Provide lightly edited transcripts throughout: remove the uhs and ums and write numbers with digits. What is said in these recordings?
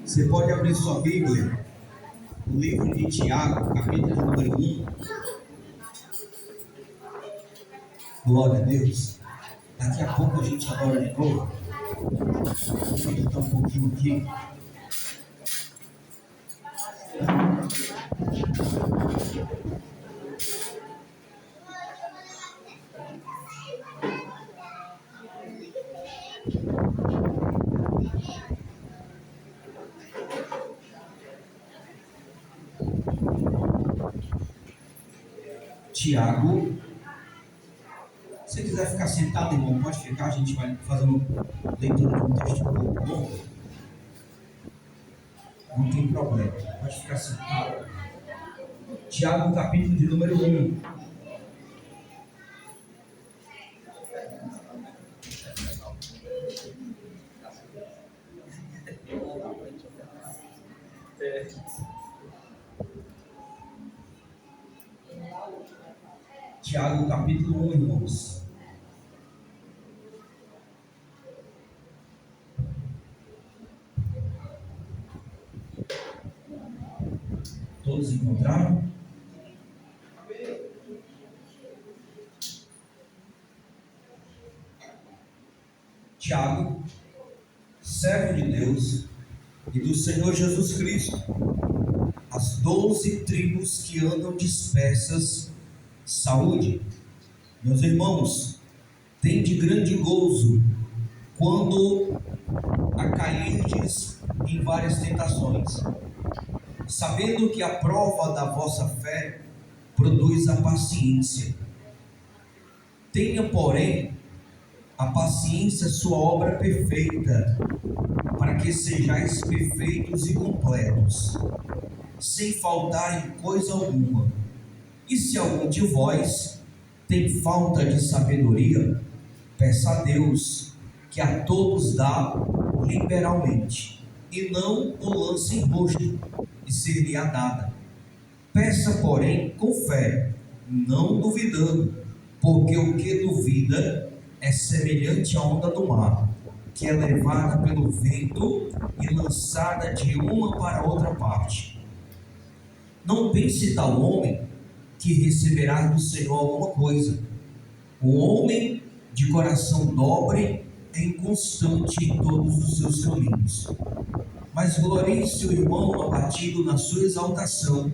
Você pode abrir sua Bíblia, no livro de Tiago, capítulo número 1. Glória a Deus. Daqui a pouco a gente adora de novo. Deixa eu botar um pouquinho aqui. Tiago. Se você quiser ficar sentado, irmão, pode ficar. A gente vai fazendo leitura de um texto um pouco longo. Não tem problema. Pode ficar sentado. Tiago, capítulo de número 1. Tiago, capítulo 1, irmãos. Todos encontraram? Tiago, servo de Deus e do Senhor Jesus Cristo, as 12 tribos que andam dispersas, saúde. Meus irmãos, tende grande gozo quando cairdes em várias tentações, sabendo que a prova da vossa fé produz a paciência. Tenha, porém, a paciência sua obra perfeita, para que sejais perfeitos e completos, sem faltar em coisa alguma. E se algum de vós tem falta de sabedoria, peça a Deus, que a todos dá liberalmente, e não o lance em rosto, e ser-lhe-á dada. Peça, porém, com fé, não duvidando, porque o que duvida é semelhante à onda do mar, que é levada pelo vento e lançada de uma para outra parte. Não pense tal homem que receberá do Senhor alguma coisa. O homem de coração dobre é inconstante em todos os seus caminhos. Mas glorie-se o irmão abatido na sua exaltação,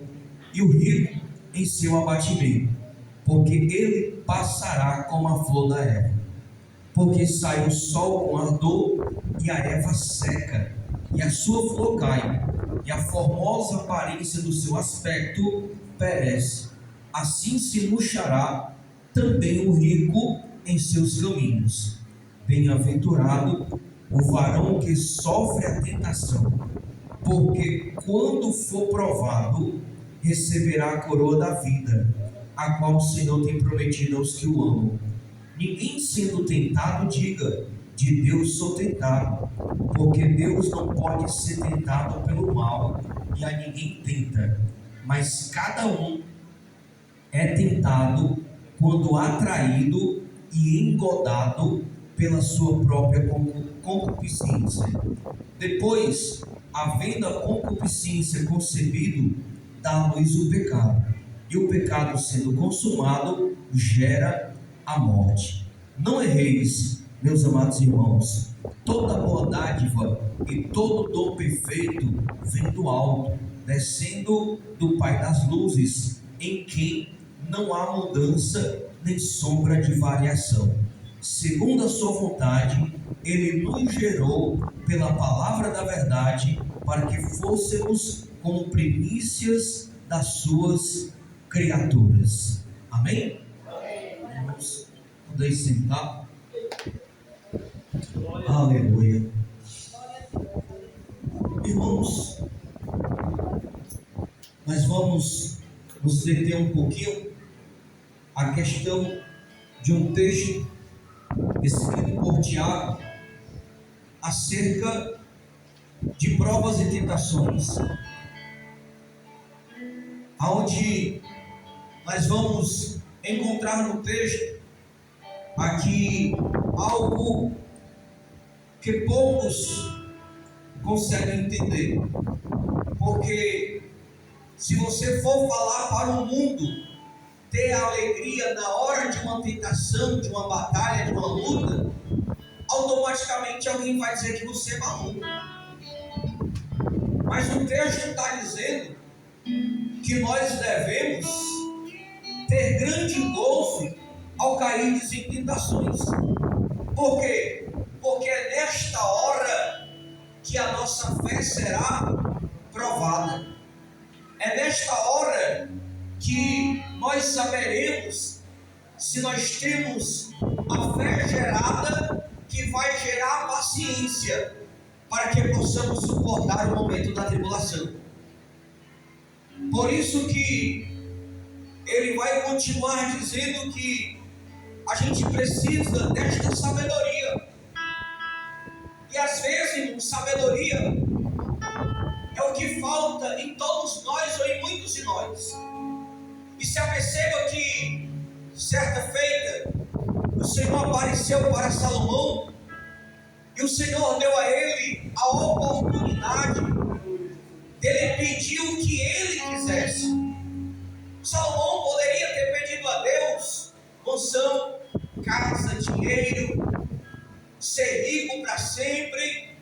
e o rico em seu abatimento, porque ele passará como a flor da erva. Porque sai o sol com ardor, e a erva seca, e a sua flor cai, e a formosa aparência do seu aspecto perece. Assim se murchará também o rico em seus caminhos. Bem-aventurado o varão que sofre a tentação, porque quando for provado, receberá a coroa da vida, a qual o Senhor tem prometido aos que o amam. Ninguém sendo tentado diga: de Deus sou tentado, porque Deus não pode ser tentado pelo mal, e a ninguém tenta, mas cada um é tentado quando atraído e engodado pela sua própria concupiscência. Depois, havendo a concupiscência concebido, dá à luz o pecado, e o pecado, sendo consumado, gera a morte. Não erreis, meus amados irmãos. Toda boa dádiva e todo dom perfeito vem do alto, descendo do Pai das luzes, em quem não há mudança nem sombra de variação. Segundo a sua vontade, ele nos gerou pela palavra da verdade, para que fôssemos como primícias das suas criaturas. Amém? Vamos poder sentar. Aleluia. Irmãos, nós vamos nos deter um pouquinho a questão de um texto escrito por Tiago acerca de provas e tentações, onde nós vamos encontrar no texto aqui algo que poucos conseguem entender. Porque se você for falar para o mundo ter a alegria na hora de uma tentação, de uma batalha, de uma luta, automaticamente alguém vai dizer que você é maluco. Mas o texto está dizendo que nós devemos ter grande gozo ao cair em tentações. Por quê? Porque é nesta hora que a nossa fé será provada. É nesta hora que nós saberemos se nós temos a fé gerada, que vai gerar paciência para que possamos suportar o momento da tribulação. Por isso que ele vai continuar dizendo que a gente precisa desta sabedoria. E às vezes, sabedoria é o que falta em todos nós ou em muitos de nós. E se aperceba que, certa feita, o Senhor apareceu para Salomão e o Senhor deu a ele a oportunidade dele pedir o que ele quisesse. Salomão poderia ter pedido a Deus mansão, casa, dinheiro, ser rico para sempre.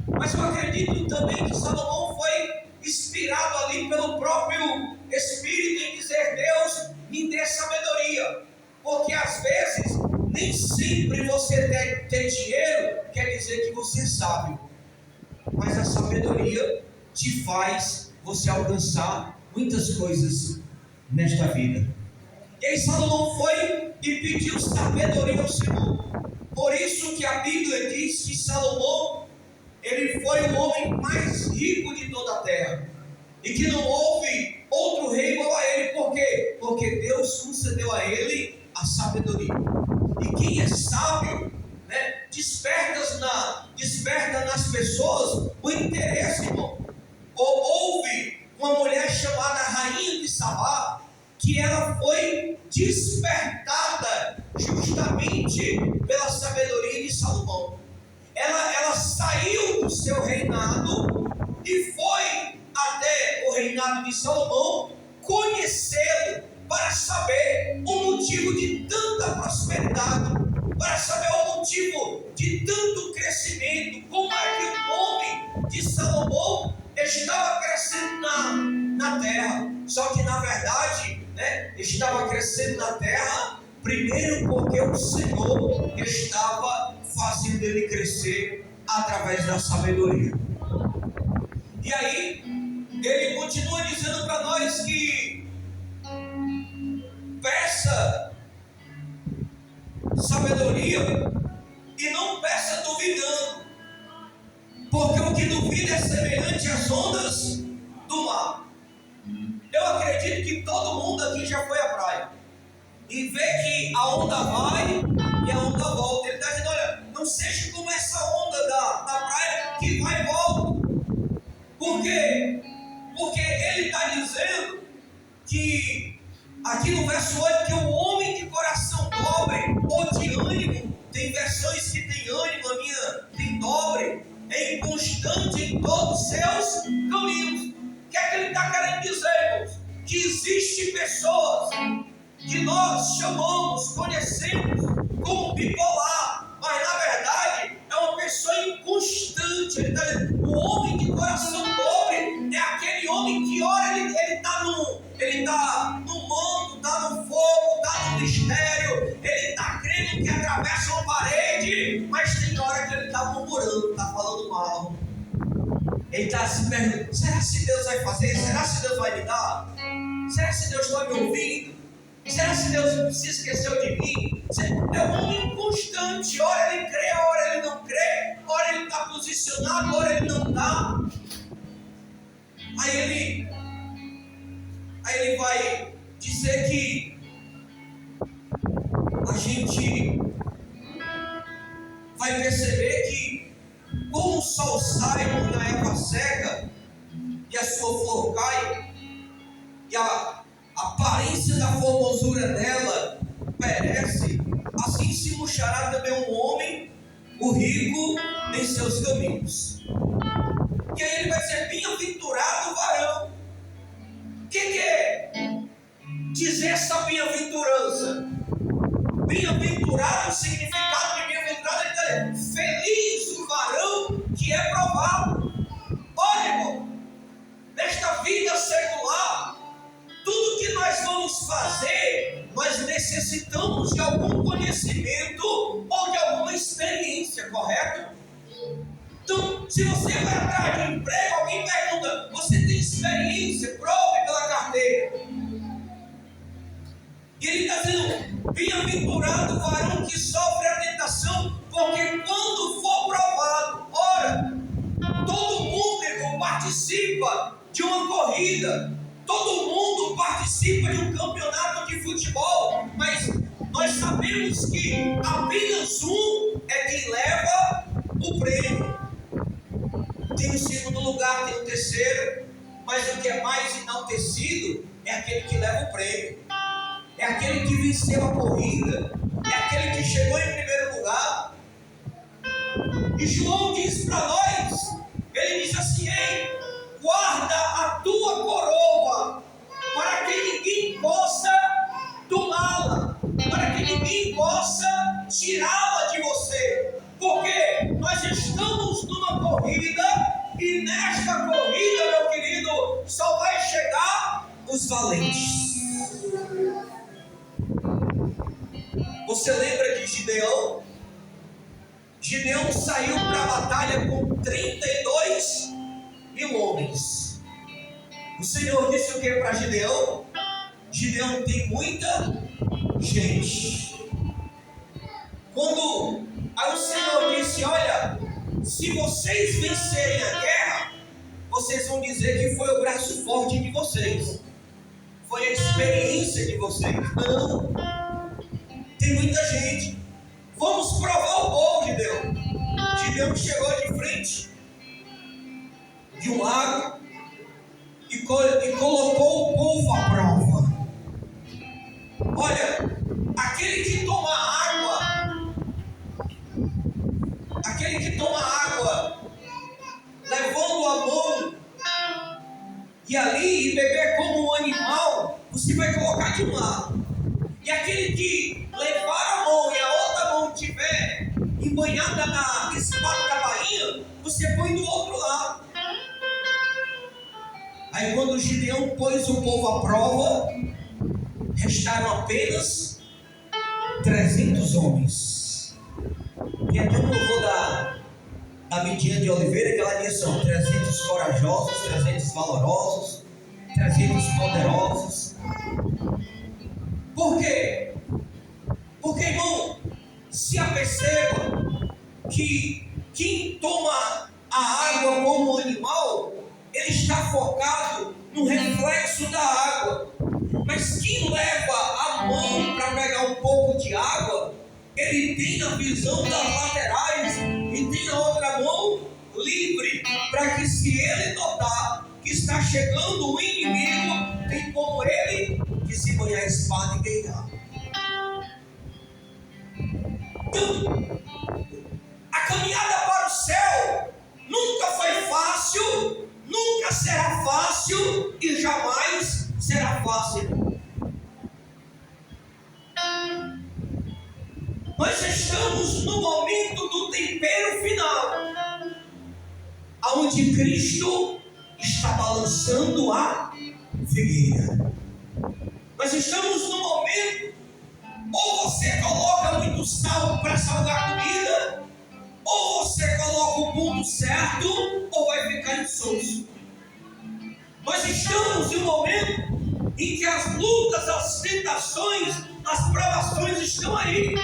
Mas eu acredito também que Salomão foi inspirado ali pelo próprio Espírito em dizer: Deus, me dê sabedoria. Porque às vezes, nem sempre você ter dinheiro quer dizer que você é sábio. Mas a sabedoria te faz você alcançar muitas coisas nesta vida. E aí Salomão foi e pediu sabedoria ao Senhor. Por isso que a Bíblia diz que Salomão, ele foi o homem mais rico de toda a terra, e que não houve outro rei igual a ele. Por quê? Porque Deus concedeu a ele a sabedoria. E quem é sábio, né, desperta nas pessoas o interesse, irmão. Houve uma mulher chamada Rainha de Sabá, que ela foi despertada justamente pela sabedoria de Salomão. Ela saiu do seu reinado e foi até o reinado de Salomão conhecê-lo, para saber o motivo de tanta prosperidade, para saber o motivo de tanto crescimento, como é que o nome de Salomão estava crescendo na terra. Só que na verdade, né, estava crescendo na terra primeiro porque o Senhor estava fazendo ele crescer através da sabedoria. E aí ele continua dizendo para nós que peça sabedoria e não peça duvidando, porque o que duvida é semelhante às ondas do mar. Eu acredito que todo mundo aqui já foi à praia e vê que a onda vai e a onda volta. Ele está dizendo: olha, não seja como essa onda da praia que vai e volta. Por quê? Porque ele está dizendo que aqui no verso 8, que o homem de coração dobre ou de ânimo, tem versões que tem ânimo, a minha tem dobre, é inconstante em todos os seus caminhos. O que é que ele está querendo dizer, irmãos? Que existem pessoas que nós chamamos, conhecemos como bipolar, mas na verdade é uma pessoa inconstante. Ele está dizendo: o homem de coração dobre é aquele homem que ora ele está no mundo, está no fogo, está no mistério, ele está crendo que atravessa uma parede, mas tem hora que ele está murmurando, está falando mal. Ele está se perguntando: será que Deus vai fazer? Será que Deus vai me dar? Será que Deus está me ouvindo? Será que Deus se esqueceu de mim? É um homem inconstante. Ora ele crê, ora ele não crê, ora ele está posicionado, ora ele não está. Aí ele vai dizer que a gente vai perceber que, como o sol sai na erva seca e a sua flor cai, e a aparência da formosura dela perece, assim se murchará também um homem, o rico em seus caminhos. E aí ele vai dizer: bem-aventurado o varão. O que é dizer essa bem-aventurança? Bem-aventurado, o significado de bem-aventurado é feliz o varão que é provado. Olha, irmão, nesta vida secular, tudo que nós vamos fazer, nós necessitamos de algum conhecimento ou de alguma experiência, correto? Então, se você vai atrás de um emprego, alguém pergunta: você tem experiência? Prove pela carteira. E ele está dizendo: bem-aventurado o varão que sofre a tentação, porque quando for provado, ora, todo mundo participa de uma corrida, todo mundo participa de um campeonato de futebol, mas nós sabemos que apenas um é quem leva o prêmio. Tem o segundo lugar, tem o terceiro, mas o que é mais enaltecido é aquele que leva o prêmio, é aquele que venceu a corrida, é aquele que chegou em primeiro lugar. E João diz para nós, ele diz assim: ei, guarda a tua coroa, para que ninguém possa tomá-la, para que ninguém possa tirá-la de você, porque nós estamos numa corrida, e nesta corrida, meu querido, só vai chegar os valentes. Você lembra de Gideão? Gideão saiu para a batalha com 32 mil homens. O Senhor disse o que para Gideão? Gideão tem muita gente. Aí o Senhor disse: olha, se vocês vencerem a guerra, vocês vão dizer que foi o braço forte de vocês, foi a experiência de vocês. Não, tem muita gente. Vamos provar o povo, Gideão. Gideão chegou de frente de um lago e colocou o povo à prova. Olha, aquele que toma água, levando a mão e ali beber como um animal, você vai colocar de um lado. E aquele que levar a mão e a outra mão estiver embanhada na espada da bainha, você põe do outro lado. Aí quando Gideão pôs o povo à prova, restaram apenas 300 homens. E até o louvor da Midian de Oliveira, que ela diz: são 300 corajosos, 300 valorosos, 300 poderosos. Por quê? Porque, irmão, se aperceba que quem toma a água como animal, ele está focado no reflexo da água. Mas quem leva a mão para pegar um pouco de água, ele tem a visão das laterais e tem a outra mão livre, para que, se ele notar que está chegando o inimigo, tem como ele que se banhar a espada e queimar. Então, a caminhada para o céu nunca foi fácil, nunca será fácil e jamais será fácil. Nós estamos no momento do tempero final, aonde Cristo está balançando a figueira. Nós estamos no momento, ou você coloca muito sal para salgar a comida, ou você coloca o ponto certo, ou vai ficar insosso. Nós estamos em um momento em que as lutas, as tentações, as provações estão aí,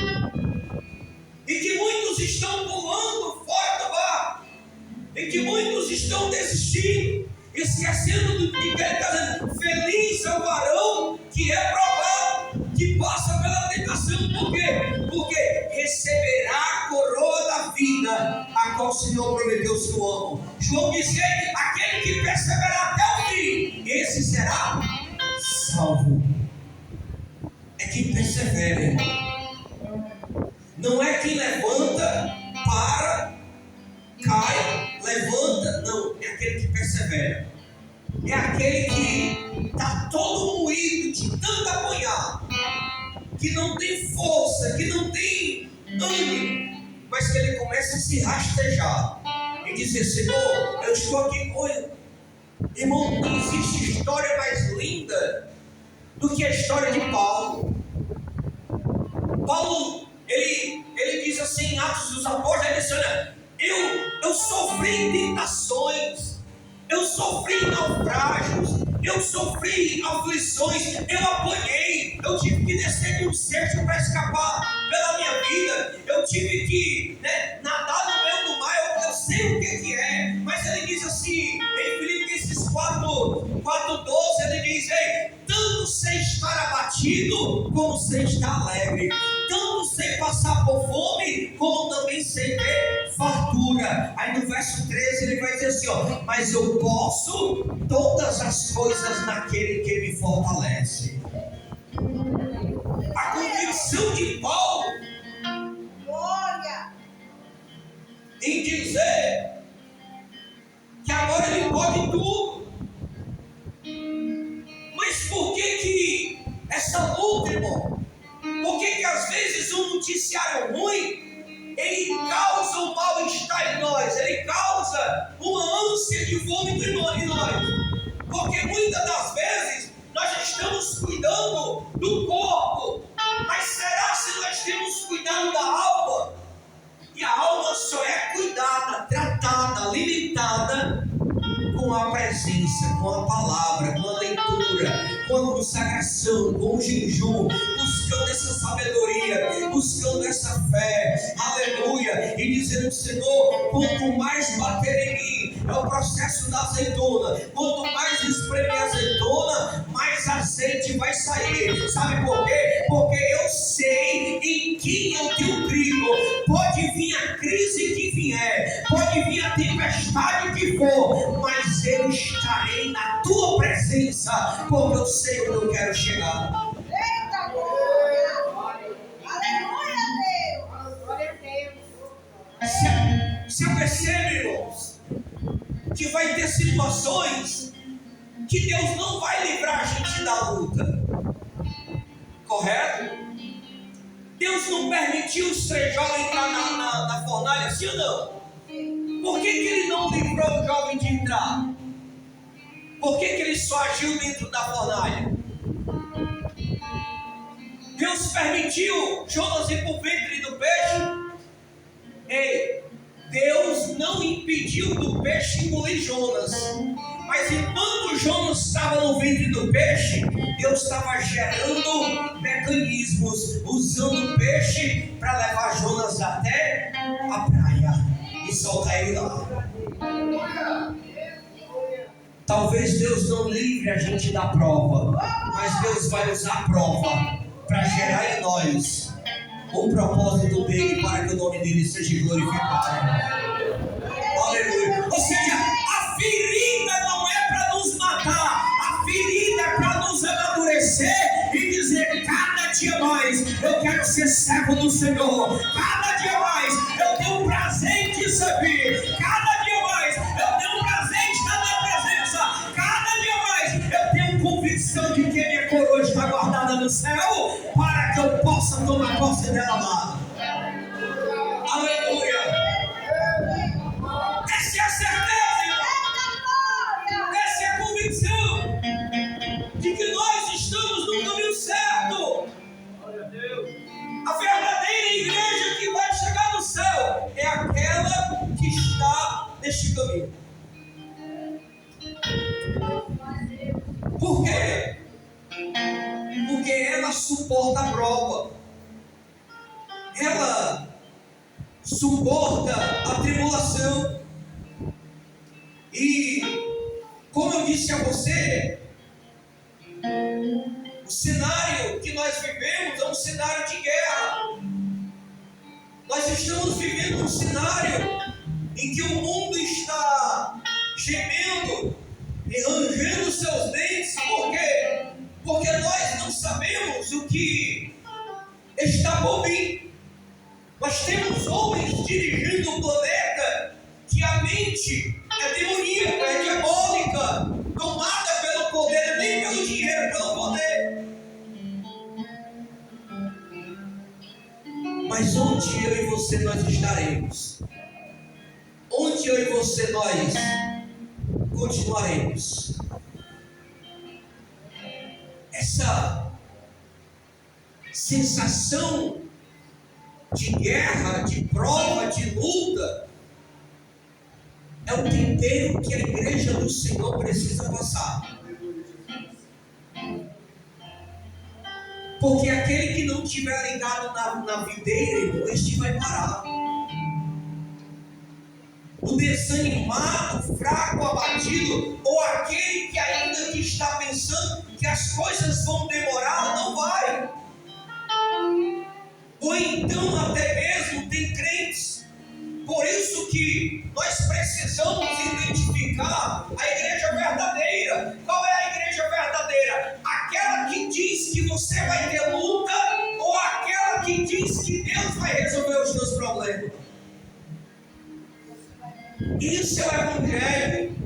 e que muitos estão pulando fora do barco, e que muitos estão desistindo, esquecendo de que ele está dizendo: feliz é o varão que é provado, que passa pela tentação. Por quê? Porque receberá a coroa da vida, a qual o Senhor prometeu aos que o amam. João disse: aquele que perseverar até o fim, esse será salvo. É quem persevera, irmão. Não é quem levanta, para persevera. É aquele que está todo moído de tanto apanhar, que não tem força, que não tem ânimo, mas que ele começa a se rastejar e dizer: Senhor, eu estou aqui. Olha, irmão, não existe história mais linda do que a história de Paulo. Paulo, ele diz assim em Atos dos Apóstolos, ele diz: olha, eu sofri tentações, eu sofri naufrágios, eu sofri aflições, eu apanhei, eu tive que descer de um cesto para escapar pela minha vida, eu tive que nadar no meio do mar, eu sei o que é, mas ele diz assim, em Filipenses 4:12, ele diz: ei, tanto sei estar abatido, como sei estar alegre, tanto sei passar por fome, como também sei ter fartura. Aí no verso 13 ele vai dizer assim, ó: mas eu posso todas as coisas naquele que me fortalece. A convicção de Paulo em dizer que agora ele pode tudo. Mas por que essa luta, irmão? Por que às vezes um noticiário ruim, ele causa um mal-estar em nós, ele causa uma ânsia de vômito em nós? Porque muitas das vezes nós estamos cuidando do corpo, mas será se nós temos cuidado da alma? E a alma só é cuidada, tratada, alimentada com a presença, com a palavra, com a leitura, com a consagração, com o jejum, buscando essa sabedoria, buscando essa fé, aleluia, e dizendo: Senhor, quanto mais bater em mim, é o processo da azeitona, quanto mais espremer a azeitona, mais azeite vai sair. Sabe por quê? Porque eu sei em quem eu tenho crido. Pode vir a crise que vier, pode vir a tempestade que for, mas eu estarei na tua presença, porque eu sei onde eu quero chegar. Eita glória! Aleluia, Deus! Glória a Deus! Se percebe, irmãos, que vai ter situações que Deus não vai livrar a gente da luta, correto? Deus não permitiu os 3 jovens entrar na fornalha, sim ou não? Por que Ele não livrou o jovem de entrar? Por que Ele só agiu dentro da fornalha? Deus permitiu Jonas ir para o ventre do peixe? Ei, Deus não impediu do peixe engolir Jonas, mas enquanto Jonas estava no ventre do peixe, Deus estava gerando mecanismos, usando o peixe para levar Jonas até a praia e soltar ele lá. Talvez Deus não livre a gente da prova, mas Deus vai usar a prova para gerar em nós o propósito dele, para que o nome dele seja glorificado. Aleluia. Ou seja, a ferida não é para nos matar, a ferida é para nos amadurecer e dizer: cada dia mais eu quero ser servo do Senhor, cada dia mais eu tenho prazer em te servir, cada dia mais eu tenho prazer em estar na presença, cada dia mais eu tenho convicção de que minha coroa está guardada no céu, para que eu possa tomar posse dela lá. Aleluia. Essa é a certeza, irmão. Essa é a convicção de que nós estamos no caminho certo. A verdadeira igreja que vai chegar no céu é aquela que está neste caminho. Por quê? Porque ela suporta a prova, ela suporta a tribulação. E como eu disse a você, o cenário que nós vivemos é um cenário de guerra. Nós estamos vivendo um cenário em que o mundo está gemendo e rangendo seus dentes. Por quê? Porque nós não sabemos o que está por vir. Nós temos homens dirigindo o planeta que a mente é demoníaca, é diabólica. onde eu e você nós estaremos? Onde eu e você nós continuaremos? Essa sensação de guerra, de prova, de luta, é o tempero que a igreja do Senhor precisa passar. Porque aquele que não estiver ligado na videira, este vai parar. O desanimado, fraco, abatido, ou aquele que ainda está pensando que as coisas vão demorar, não vai. Ou então até mesmo tem crentes. Por isso que nós precisamos identificar a igreja verdadeira. Qual é a igreja verdadeira? Aquela que diz que você vai ter luta, ou aquela que diz que Deus vai resolver os seus problemas? Isso é o evangelho.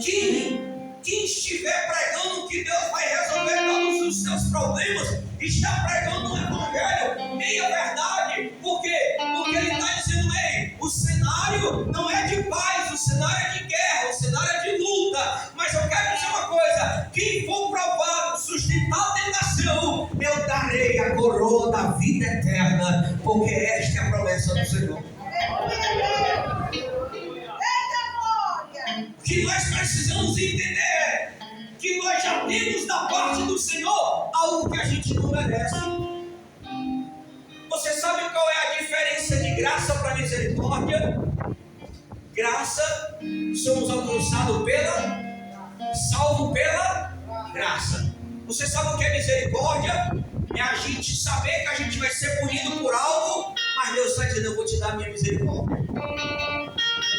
Quem estiver pregando que Deus vai resolver todos os seus problemas, está pregando um evangelho meia verdade. Por quê? Porque ele está dizendo: ei, o cenário não é de paz, o cenário é de guerra, o cenário é de luta. Mas eu quero dizer uma coisa: quem for provado, sustentar a tentação, eu darei a coroa da vida eterna, porque esta é a promessa do Senhor. O que nós precisamos entender que nós já temos da parte do Senhor algo que a gente não merece. Você sabe qual é a diferença de graça para misericórdia? Graça, somos alcançados salvo pela graça. Você sabe o que é misericórdia? É a gente saber que a gente vai ser punido por algo, mas Deus está dizendo: eu vou te dar a minha misericórdia.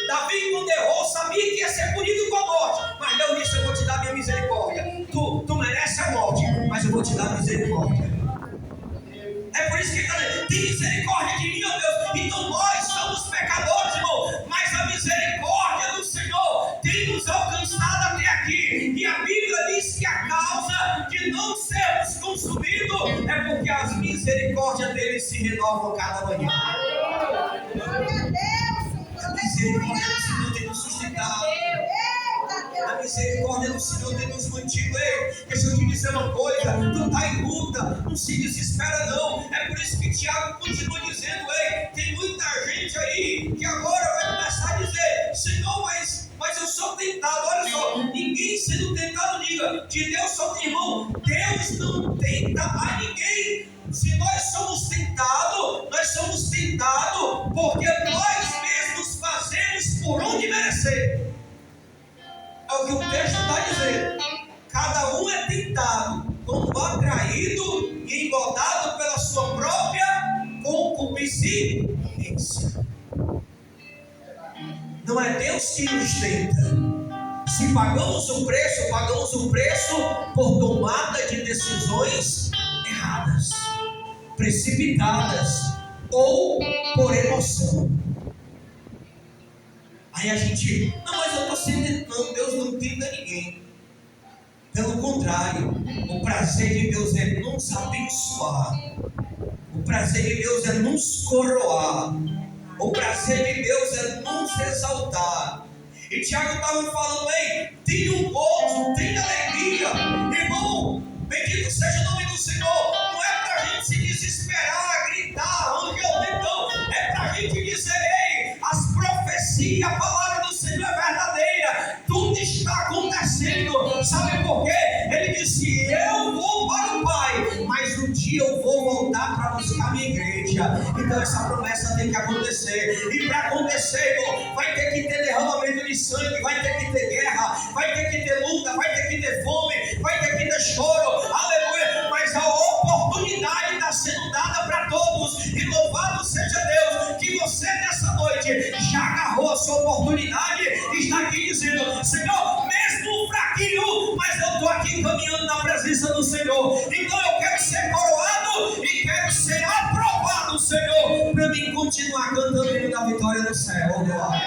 Davi, quando errou, sabia que ia ser punido com a morte, mas Deus disse: eu vou te dar a minha misericórdia. Tu merece a morte, mas eu vou te dar a misericórdia. É por isso que ele está dizendo: tem misericórdia de mim, ó Deus. Então nós somos pecadores, irmão, mas a misericórdia do Senhor tem nos alcançado até aqui. E a Bíblia diz que a causa de não sermos consumidos é porque as misericórdias dele se renovam cada manhã. Glória a Deus. A misericórdia do Senhor tem nos sustentado. A misericórdia do Senhor tem nos mantido. Ei, deixa eu te dizer uma coisa: tu está em luta, não se desespera não. É por isso que Tiago continua dizendo: ei, tem muita gente aí que agora vai começar a dizer: Senhor, mas eu sou tentado. Olha só, ninguém sendo tentado, diga: de Deus só tem, irmão. Deus não tenta a ninguém. Se nós somos tentados porque nós mesmos fazemos por onde merecer. É o que o texto está dizendo. Cada um é tentado quando atraído e engodado pela sua própria concupiscência. Não é Deus que nos tenta. Se pagamos o preço por tomada de decisões erradas, precipitadas ou por emoção. Aí a gente: não, mas eu estou sendo tentando. Deus não tenta ninguém. Pelo contrário, o prazer de Deus é nos abençoar. O prazer de Deus é nos coroar. O prazer de Deus é nos exaltar. E Tiago estava falando: ei, tenha um gozo, tenha alegria. Irmão, bendito seja o nome do Senhor. Não é para a gente se desesperar, gritar, ranger, não. É para a gente dizer: ei, as profecias, a palavra do Senhor é verdadeira. Tudo está acontecendo. Sabe por quê? Ele disse: eu vou para o Pai, mas um dia eu vou voltar para buscar minha igreja. Então essa promessa tem que acontecer. E para acontecer, irmão, vai ter que ter derramamento de sangue, vai ter que ter guerra, vai ter que ter luta, vai ter que ter fome, vai ter que ter choro. Aleluia. Mas a oportunidade está sendo dada para todos. E louvado seja Deus que você nessa noite já agarrou a sua oportunidade e está aqui dizendo: Senhor, mesmo fraquinho, mas eu estou aqui caminhando na presença do Senhor. Então eu quero ser coroado e quero ser aprovado, Senhor, para mim continuar cantando o hino da vitória no céu. Oh, glória.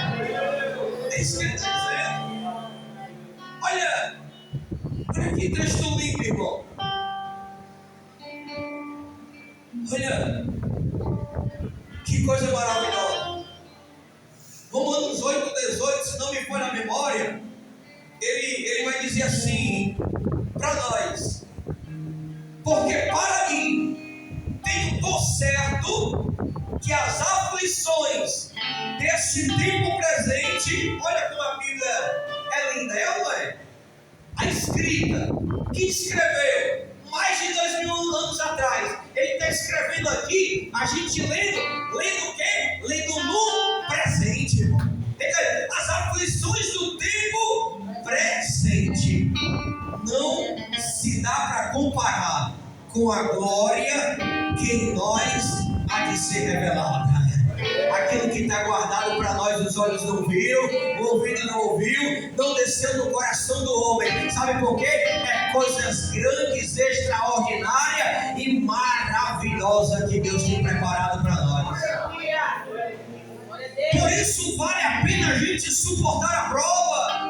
É isso que ele está dizendo. Olha que texto lindo, irmão. Olha, memória, ele vai dizer assim para nós: porque para mim tenho por certo que as aflições deste tempo presente, olha como a Bíblia é linda, é ou não é? A escrita que escreveu mais de 2000 anos atrás, ele está escrevendo aqui, a gente lendo o quê? Lendo no presente, irmão. As aflições do tempo presente não se dá para comparar com a glória que em nós há de ser revelada. Aquilo que está guardado para nós, os olhos não viram, o ouvido não ouviu, não desceu no coração do homem. Sabe por quê? É coisas grandes, extraordinárias e maravilhosas que Deus tem preparado para nós. Por isso vale a pena a gente suportar a prova,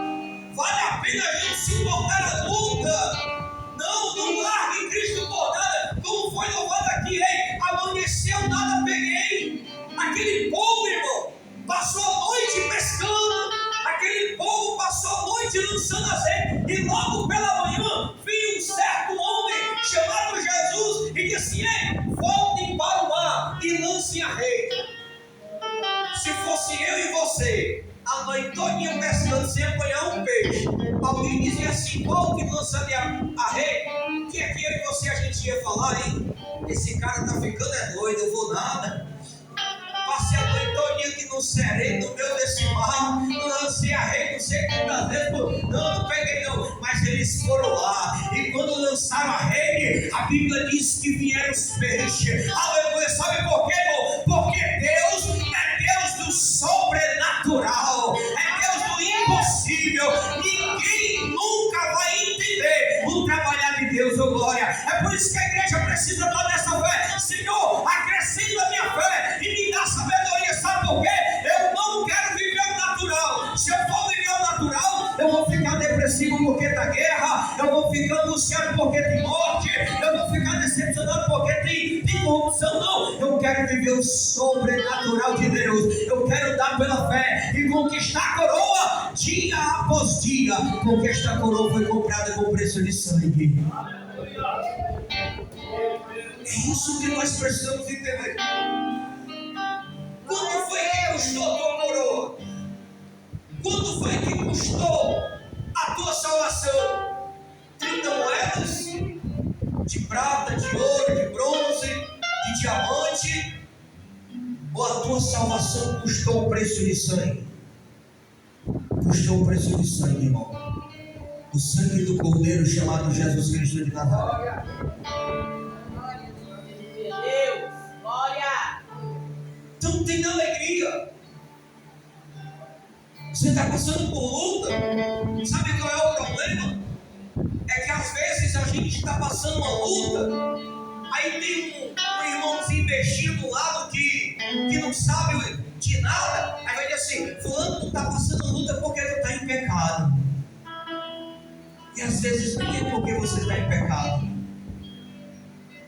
vale a pena a gente suportar a luta. Não largue Cristo por nada, como foi louvado aqui, ei, amanheceu, nada peguei. Aquele povo, irmão, passou a noite pescando, aquele povo passou a noite lançando a rede, e logo pela manhã veio um certo homem chamado Jesus e disse: ei, voltem para o mar e lancem a rede. Se fosse eu e você, a noite todinha pescando sem apanhar um peixe, alguém dizia assim: volte e lança a rede, que é que eu e você a gente ia falar, hein? Esse cara tá ficando doido, eu vou nada. Passei a noite todinha aqui no sereno, no meio desse mar, lancei a rede, não sei quantas vezes, não peguei não, mas eles foram lá, e quando lançaram a rede, a Bíblia diz que vieram os peixes. Aleluia, sabe por quê, irmão? Porque Deus é Deus do sobrenatural, é Deus do impossível. Ninguém nunca vai entender o trabalhar de Deus, ô glória. É por isso que a igreja precisa estar nessa fé. Senhor, acrescenta a minha fé e me dá sabedoria. Sabe por quê? Eu não quero viver o natural. Se eu for viver o natural, eu vou ficar depressivo porque está guerra, eu vou ficar angustiado porque tem morte, eu vou ficar decepcionado porque tem corrupção. Não, eu quero viver o sobrenatural de Deus. Eu quero dar pela fé e conquistar a coroa dia após dia, porque esta coroa foi comprada com preço de sangue. É isso que nós precisamos entender. Quanto foi que custou a tua coroa? Quanto foi que custou a tua salvação? 30 moedas de prata, de ouro, de bronze, de diamante? Ou a tua salvação custou o preço de sangue? Custou o preço de sangue, irmão. O sangue do Cordeiro chamado Jesus Cristo de Nazaré. Então tenha alegria. Você está passando por luta. Sabe qual é o problema? É que às vezes a gente está passando uma luta, aí tem um irmãozinho investido do lado que não sabe de nada, aí vai dizer assim: fulano, tu está passando luta porque tu está em pecado. E às vezes nem é porque você está em pecado.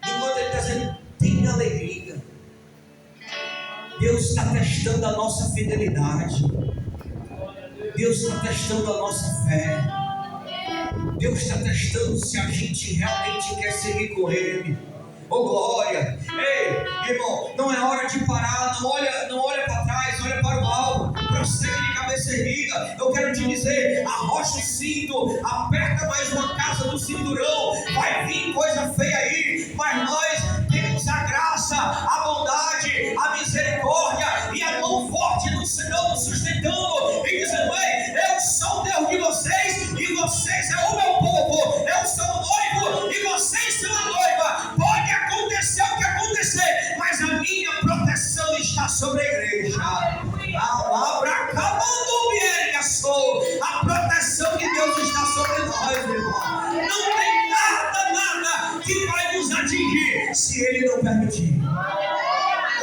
Enquanto ele está dizendo, tenha alegria. Deus está testando a nossa fidelidade. Deus está testando a nossa fé. Deus está testando se a gente realmente quer seguir com Ele. Oh glória! Ei, irmão, não é hora de parar. Não olha para trás, olha para o alto. Prossegue de cabeça erguida. Eu quero te dizer, arrocha o cinto, aperta mais uma casa do cinturão. Vai vir coisa feia aí, mas nós temos a graça, a bondade, a misericórdia e a mão forte do Senhor nos sustentando e dizendo: ei, eu sou o Deus de vocês e vocês é o meu povo. Eu sou o noivo e vocês são a noiva. Pode acontecer o que acontecer, mas a minha proteção está sobre a igreja. A palavra acabando me sou. A proteção de Deus está sobre nós, irmão. Não tem nada que vai nos atingir se Ele não permitir.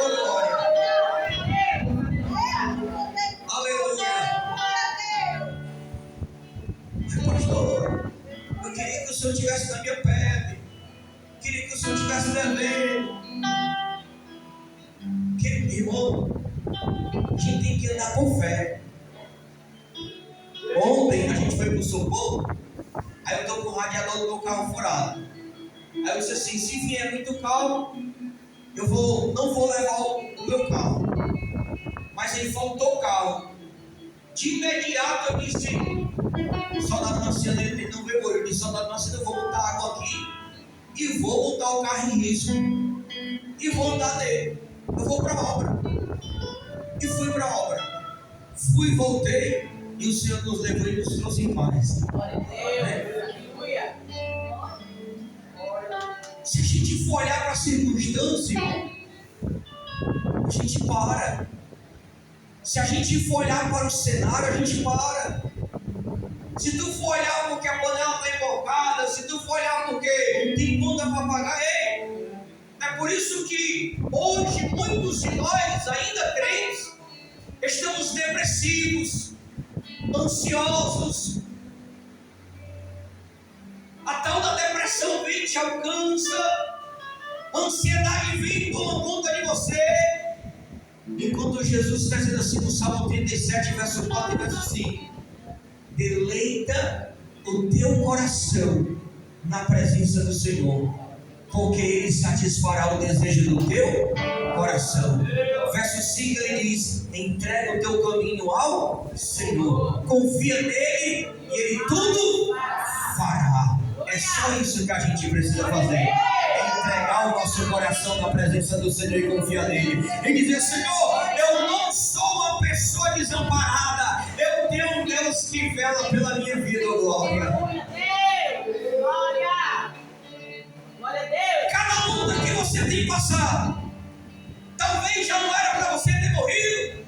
Oh, glória. Aleluia. Pastor, eu queria que o Senhor estivesse na minha pele. Queria que o Senhor estivesse devendo. Irmão, a gente tem que andar com fé. no socorro. Aí eu estou com o radiador do meu carro furado. Aí eu disse assim, se vier muito calmo, eu não vou levar o meu carro. Mas aí faltou carro. De imediato eu disse, o soldado Marciano, ele não veio hoje. Eu disse, soldado Marciano, eu vou botar água aqui e vou botar o carro em risco. E vou andar nele. Eu vou para a obra. E fui para a obra. Fui e voltei. E o Senhor nos levou e nos trouxe em paz. Glória a Deus. Aleluia. Se a gente for olhar para a circunstância, a gente para. Se a gente for olhar para o cenário, a gente para. Se tu for olhar porque a panela está embocada, se tu for olhar porque tem conta para pagar, ei, é por isso que hoje muitos de nós, ainda crentes, estamos depressivos, ansiosos. A tal da depressão vem, te alcança, a ansiedade vem e toma conta de você. Enquanto Jesus está dizendo assim no Salmo 37, verso 4 e verso 5: deleita o teu coração na presença do Senhor, porque Ele satisfará o desejo do teu coração. Verso 5 ele diz: entrega o teu caminho ao Senhor, confia nele e Ele tudo fará. É só isso que a gente precisa fazer, é entregar o nosso coração na presença do Senhor e confiar nele, e dizer: Senhor, eu não sou uma pessoa desamparada, eu tenho um Deus que vela pela minha vida, glória. Glória a Deus. Glória. Glória a Deus. Cada luta que você tem passado, talvez já não era para você ter morrido.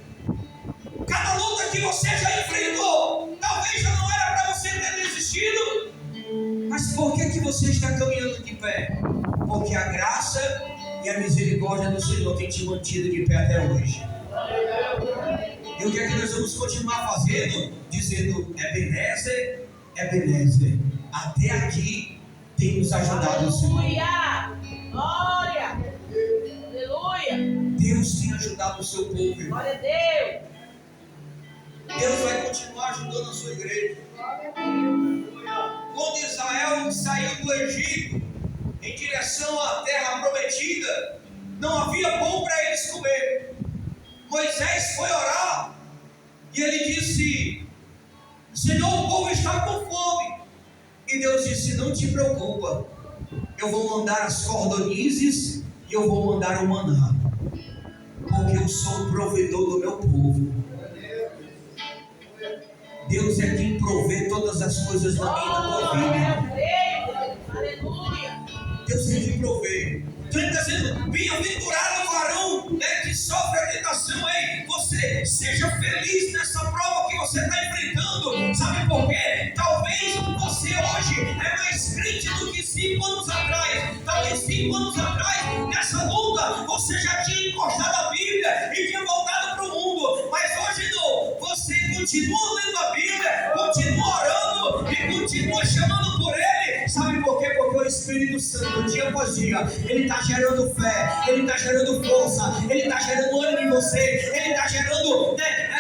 Cada luta que você já enfrentou, talvez já não era para você ter desistido. Mas por que você está caminhando de pé? Porque a graça e a misericórdia do Senhor tem te mantido de pé até hoje. E o que é que nós vamos continuar fazendo? Dizendo: Ebenezer, Ebenezer, até aqui tem nos ajudado o Senhor. Aleluia. Glória. Aleluia. Deus tem ajudado o seu povo, irmão. Glória a Deus. Deus vai continuar ajudando a sua igreja. Glória a Deus. Quando Israel saiu do Egito em direção à terra prometida, não havia pão para eles comer. Moisés foi orar e ele disse: Senhor, o povo está com fome. E Deus disse: não te preocupa, eu vou mandar as cordonizes e eu vou mandar o maná, porque eu sou o provedor do meu povo. Deus é quem provê todas as coisas na minha e na tua vida. Aleluia. Deus é quem provê. Então ele está dizendo: bem-aventurado o varão, né, que sofre a tentação. Ei, você seja feliz nessa prova que você está enfrentando. Sabe por quê? Talvez você hoje é mais crente do que 5 anos atrás. Talvez 5 anos atrás, nessa luta, você já tinha encostado a Bíblia e tinha voltado para o mundo. Mas hoje não. Você continua lendo a Bíblia, continua orando e continua chamando por Ele. Sabe por quê? Porque o Espírito Santo, dia após dia, Ele está gerando fé, Ele está gerando força, Ele está gerando ânimo em você, Ele está gerando, né,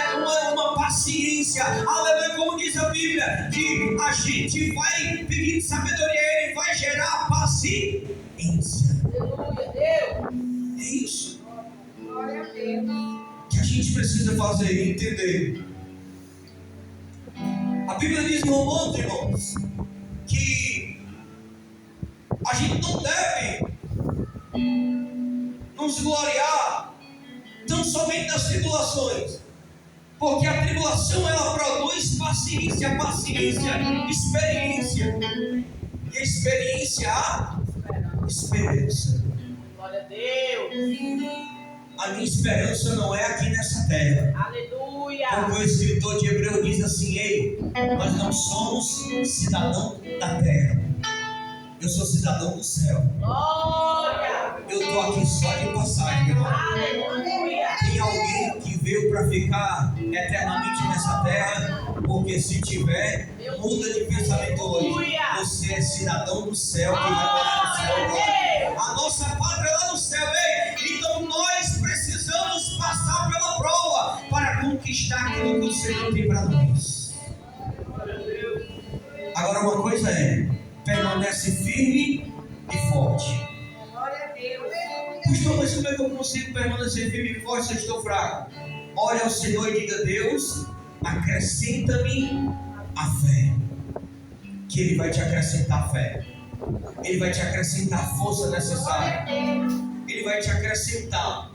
uma paciência. Aleluia, como diz a Bíblia, que a gente vai pedir sabedoria a Ele, vai gerar paciência. Aleluia, Deus. É isso Glória a Deus. que a gente precisa fazer e entender. A Bíblia diz em Romanos, irmãos, que a gente não deve nos gloriar tão somente nas tribulações, porque a tribulação ela produz paciência, experiência, e a experiência a esperança. Glória a Deus. A minha esperança não é aqui nessa terra. Aleluia. Como o escritor de Hebreu diz assim: ei, nós não somos cidadão da terra, eu sou cidadão do céu. Glória. Eu estou aqui só de passagem, irmão. Aleluia. Tem alguém que veio para ficar eternamente nessa terra? Porque se tiver, muda de pensamento hoje. Você é cidadão do céu, que vai morar no céu agora. A nossa pátria é lá no céu, ei. Então nós precisamos passar pela prova para conquistar aquilo que o Senhor tem para nós. Agora uma coisa é, permanece firme e forte. Glória a Deus. Pastor, mas como é que eu consigo permanecer firme e forte se eu estou fraco? Olha ao Senhor e diga: Deus, acrescenta-me a fé. Que Ele vai te acrescentar a fé. Ele vai te acrescentar a força necessária. Ele vai te acrescentar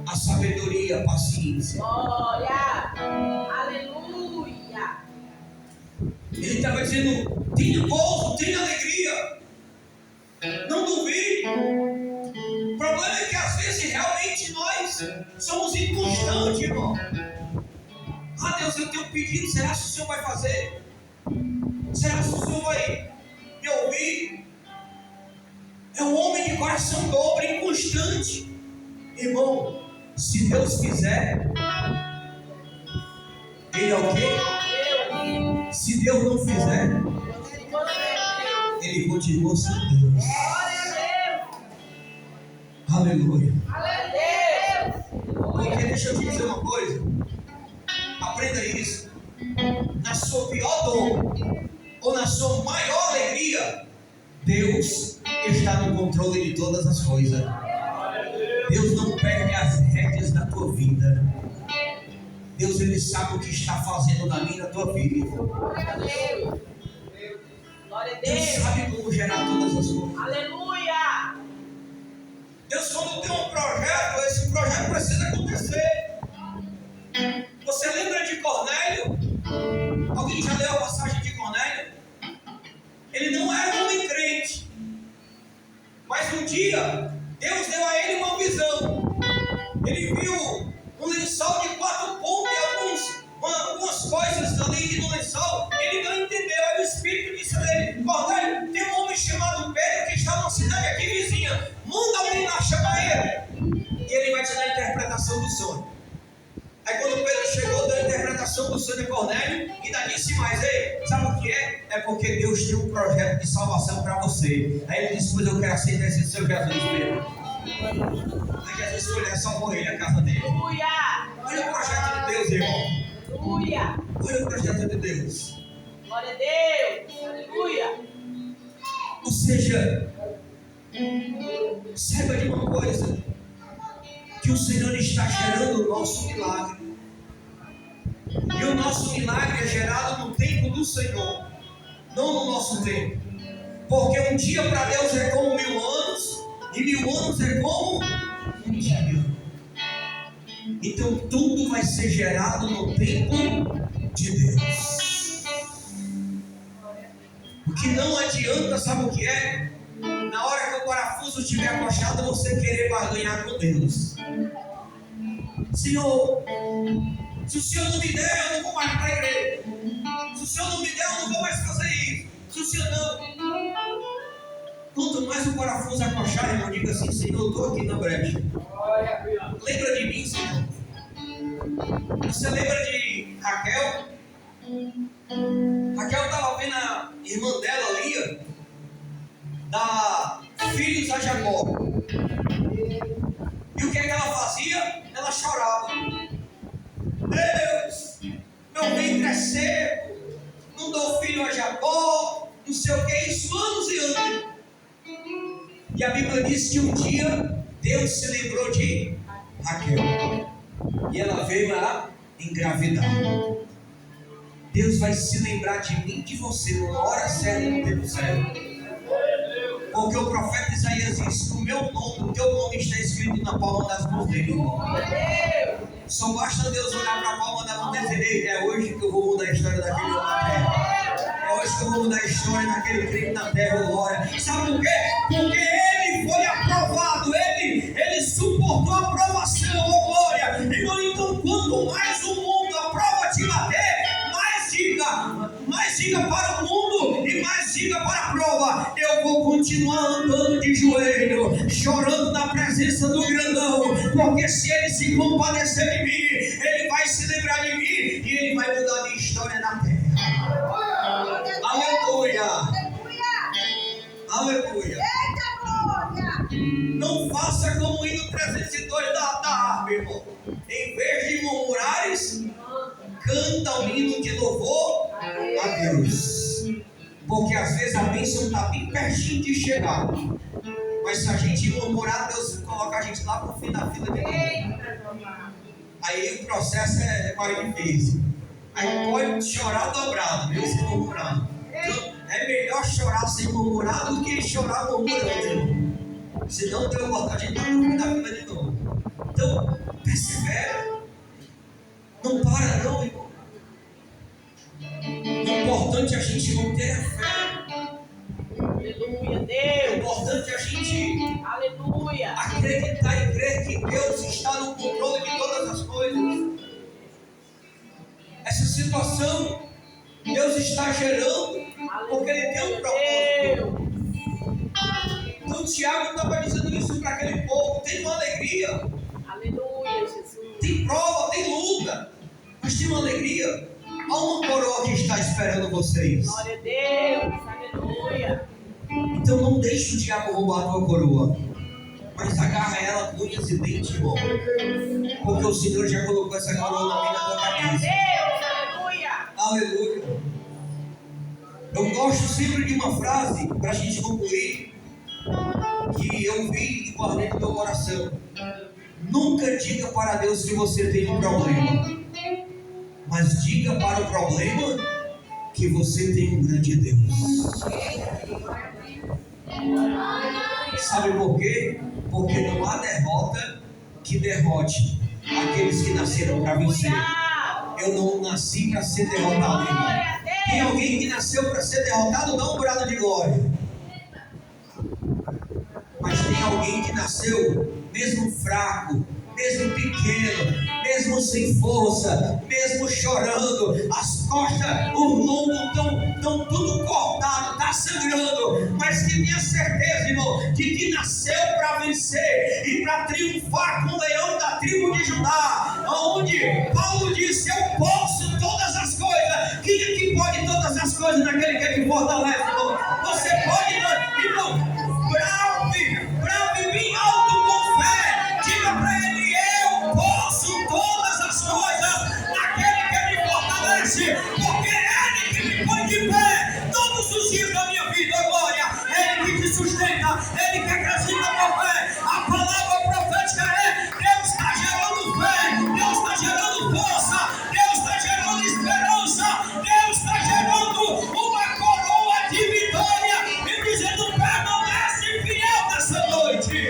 a sabedoria, a paciência. Glória. Aleluia. Ele estava dizendo: tenha gozo, tenha alegria. Não duvide. O problema é que às vezes realmente nós somos inconstantes, irmão. Ah, Deus, eu tenho um pedido. Será que o Senhor vai fazer? Será que o Senhor vai me ouvir? É um homem de coração dobre, inconstante. Irmão, se Deus fizer, Ele é o quê? Se Deus não fizer, Ele continua sendo Deus. Aleluia. Porque deixa eu te dizer uma coisa. Aprenda isso. Na sua pior dor ou na sua maior alegria, Deus está no controle de todas as coisas. Deus não perde as rédeas da tua vida. Deus, Ele sabe o que está fazendo na minha e na tua vida. Deus sabe como gerar todas as coisas. Aleluia. Deus, quando tem um projeto, esse projeto precisa acontecer. Você lembra de Cornélio? Alguém já leu a passagem de Cornélio? Ele não era um homem crente, mas um dia Deus deu a ele uma visão. Ele viu um lençol de 4 pontos e algumas coisas ali no lençol. Ele não entendeu. Aí o Espírito disse a ele: Cornélio, tem um homem chamado Pedro que está numa cidade aqui vizinha. Manda alguém lá chamar ele. E ele vai te dar a interpretação do sonho. Aí quando Pedro chegou, deu a interpretação do sonho de Cornélio e ainda disse mais: ei, sabe o que é? É porque Deus tem um projeto de salvação para você. Aí ele disse: pois eu quero aceitar esse seu Jesus, Pedro. Aí Jesus foi lá e salvou ele, a casa dele. Aleluia. Olha o projeto de Deus, irmão. Aleluia. Olha o projeto de Deus. Glória a Deus. Aleluia. Ou seja, saiba de uma coisa, que o Senhor está gerando o nosso milagre. E o nosso milagre é gerado no tempo do Senhor, não no nosso tempo. Porque um dia para Deus é como 1000 anos, e 1000 anos é como um dia. Então tudo vai ser gerado no tempo de Deus. O que não adianta, sabe o que é? Na hora que o parafuso estiver acochado, você querer barganhar com Deus. Senhor, se o Senhor não me der, eu não vou mais para a igreja. Se o Senhor não me der, eu não vou mais fazer isso. Se o Senhor não... Quanto mais o parafuso acochar, irmão, diga assim: Senhor, eu estou aqui na brecha. Lembra de mim, Senhor? Você lembra de Raquel? Raquel estava vendo a irmã dela, Lia, dar filhos a Jacó. E o que é que ela fazia? Ela chorava: Deus, meu ventre é seco, não dou filho a Jacó, não sei o que, isso anos e anos. E a Bíblia diz que um dia Deus se lembrou de Raquel e ela veio a engravidar. Deus vai se lembrar de mim e de você na hora certa e no tempo certo. Porque o profeta Isaías disse: o meu nome, o teu nome está escrito na palma das mãos dele. Só basta Deus olhar para a palma da mão dele: é hoje que eu vou mudar a história daquele homem na terra. É hoje que eu vou mudar a história daquele crente na terra, glória. Sabe por quê? Porque ele foi aprovado, ele suportou a aprovação, glória. Então quanto mais o mundo aprova te bater, mais diga para o mundo e mais diga para a prova: eu vou continuar andando de joelho, chorando na presença do grandão, porque se ele se compadecer de mim, ele vai se lembrar de mim e ele vai mudar a história na terra. Aleluia! Aleluia! Não faça como o hino 302 da harpa, irmão. Em vez de murmurares, canta um hino de louvor a Deus. Porque às vezes a bênção está bem pertinho de chegar. Mas se a gente murmurar, Deus coloca a gente lá pro fim da fila de novo. Aí o processo é mais difícil. Aí pode chorar dobrado, mesmo sem murmurar. Então, é melhor chorar sem murmurar do que chorar murmurando. Senão Deus bota a gente lá pro fim da fila de novo. Então, persevera. Não para não, irmão. O importante é a gente manter a fé. Aleluia, O Deus. importante é a gente Aleluia. acreditar e crer que Deus está no controle de todas as coisas. Essa situação, Deus está gerando, porque Ele tem um propósito. Então Tiago estava dizendo isso para aquele povo. Tem uma alegria. Aleluia, Jesus. Tem prova, tem luta. Mas tem uma alegria. Há uma coroa que está esperando vocês. Glória a Deus. Aleluia. Então não deixe o diabo roubar a tua coroa. Mas agarra ela com unhas e dentes, irmão. Porque o Senhor já colocou essa coroa na minha tua Glória a cabeça. Deus. Aleluia. Aleluia. Eu gosto sempre de uma frase, para a gente concluir, que eu vi e guardei no meu coração. Nunca diga para Deus que você tem um problema. Mas diga para o problema que você tem um grande Deus. Sabe por quê? Porque não há derrota que derrote aqueles que nasceram para vencer. Eu não nasci para ser derrotado, irmão. Tem alguém que nasceu para ser derrotado? Dá um brado de glória. Mas tem alguém que nasceu mesmo fraco, mesmo pequeno, mesmo sem força, mesmo chorando, as costas, o lombo estão tudo cortado, está sangrando, mas que tenha certeza, irmão, de que nasceu para vencer e para triunfar com o leão da tribo de Judá, onde Paulo disse: eu posso todas as coisas. Quem é que pode todas as coisas naquele que te fortalece, irmão? Você pode, irmão. Brave bem alto com fé, diga para ele: eu posso todas as coisas naquele que me fortalece, porque é ele que me põe de pé todos os dias da minha vida. Glória, é ele que te sustenta, ele que acrescenta a tua fé. A palavra profética é: Deus está gerando fé, Deus está gerando força, Deus está gerando esperança, Deus está gerando uma coroa de vitória e dizendo: permanece fiel nessa noite.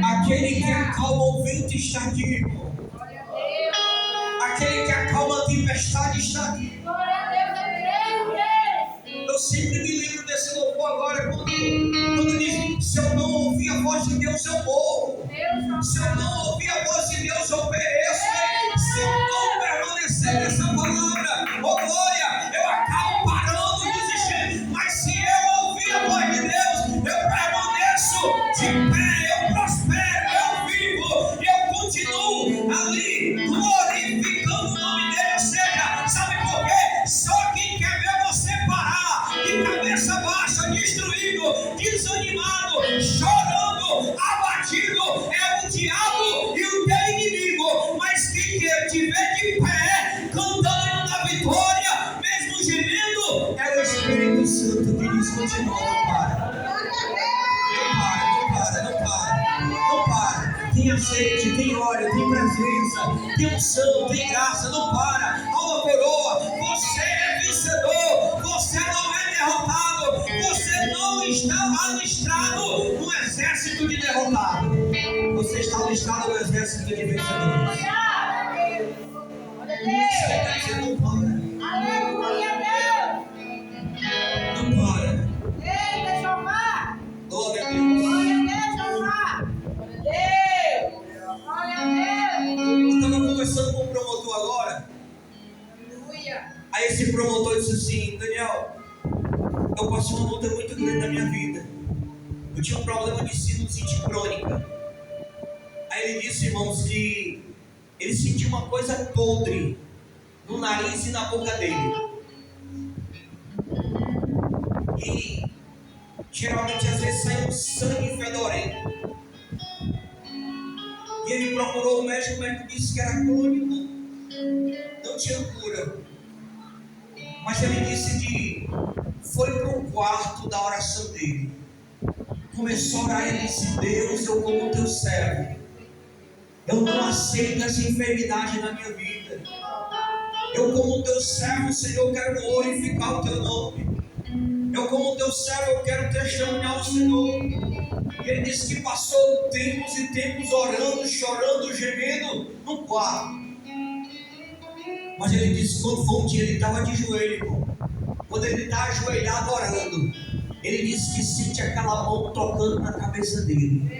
Aquele que acalma o vento está aqui, irmão. Aquele que acalma a tempestade está aqui. Eu sempre me lembro desse louvor agora, quando diz: se eu não ouvir a voz de Deus, eu morro. Se eu não ouvir a voz de Deus, eu pereço. Se eu não permanecer nessa palavra, oh glória, eu acabo parando, desistindo. Mas se eu ouvir a voz de Deus, eu permaneço de pé, eu prospero, eu vivo, eu continuo ali glorificando o nome dele. Ou seja, sabe por quê? Só quem quer ver você parar, de cabeça baixa, destruído, desanimado, chorando, abatido, é o diabo e o teu inimigo. Mas quem quer te ver de pé, cantando na vitória, mesmo gemendo, é o Espírito Santo que diz: continua, não para. Não para. Tem azeite, tem óleo, tem presença, tem unção, tem graça, não para. Há uma coroa, você é vencedor, você não é derrotado, você não está alistado no exército de derrotados, você está alistado no exército de vencedores. Você está dizendo: não para. Não para. Glória a Deus. Eu estava conversando com um promotor agora. Aí esse promotor disse assim: Daniel, eu passei uma luta muito grande na minha vida. Eu tinha um problema de sinusite crônica. Aí ele disse, irmãos, que ele sentiu uma coisa podre no nariz e na boca dele. E geralmente às vezes sai um sangue fedorento. E ele procurou o médico disse que era crônico, não tinha cura. Mas ele disse que foi para o quarto da oração dele. Começou a orar e disse: Deus, eu como teu servo, eu não aceito essa enfermidade na minha vida. Eu como teu servo, Senhor, quero glorificar o teu nome. Eu como teu servo, eu quero testemunhar o Senhor. E ele disse que passou tempos e tempos orando, chorando, gemendo no quarto. Mas ele disse que quando foi um dia ele estava de joelho, irmão. Quando ele está ajoelhado orando, ele disse que sente aquela mão tocando na cabeça dele.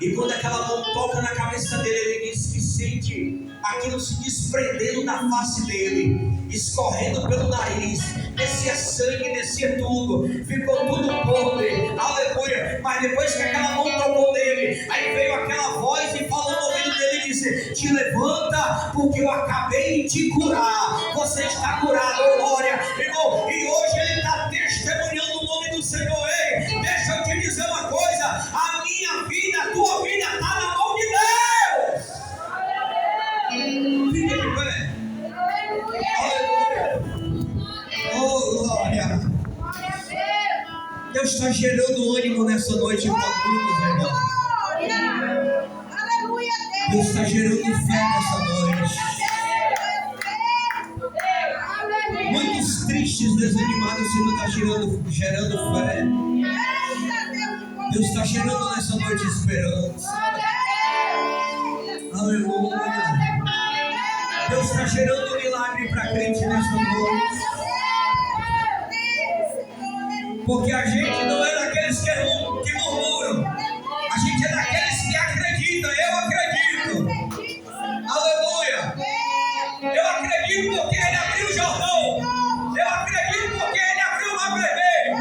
E quando aquela mão toca na cabeça dele, ele disse que sente aquilo se desprendendo da face dele, escorrendo pelo nariz, descia sangue, descia tudo, ficou tudo podre, aleluia. Mas depois que aquela mão tocou nele, aí veio aquela voz e falou no ouvido dele e disse: te levanta, porque eu acabei de te curar, você está curado, glória, irmão. E hoje ele está testemunhando o nome do Senhor. Ei, deixa eu te dizer uma coisa: a minha vida, a tua vida está na mão de Deus. Fica de pé. Aleluia. Oh, glória. Deus está gerando ânimo nessa noite para muitos, irmãos. Deus está gerando fé nessa noite. Muitos tristes, desanimados, o Senhor está gerando fé. Deus está gerando nessa noite esperança. Aleluia. Deus está gerando milagre para crente nessa noite. Porque a gente não é daqueles que murmuram. A gente é daqueles que acreditam. Eu acredito. Aleluia. Eu acredito porque Ele abriu o Jordão. Eu acredito porque Ele abriu o Mar Vermelho.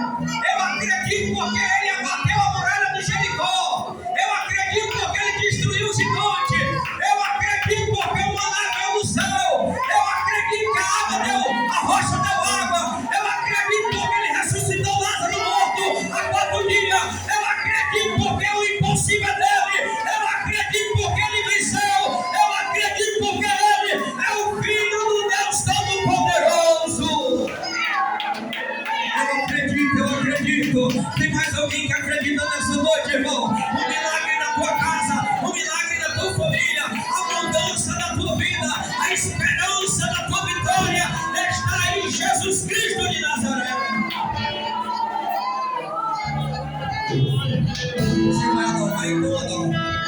Eu acredito porque Ele abateu a muralha de Jericó. Eu acredito porque Ele destruiu o gigante. Eu acredito porque o maná caiu do céu. Eu acredito que a água deu, a rocha deu água. Eu acredito porque Ele ressuscitou Lázaro morto há 4 dias. Eu acredito porque o impossível é dele. Eu acredito porque Ele venceu. Eu acredito porque Ele é o Filho do Deus Todo-Poderoso. Eu acredito. Tem mais alguém que acredita nessa noite, irmão? Um milagre na tua casa, um milagre na tua família, a mudança da tua vida, a esperança da tua vitória está em Jesus Cristo de Nazaré. Você vai adorar e não adora.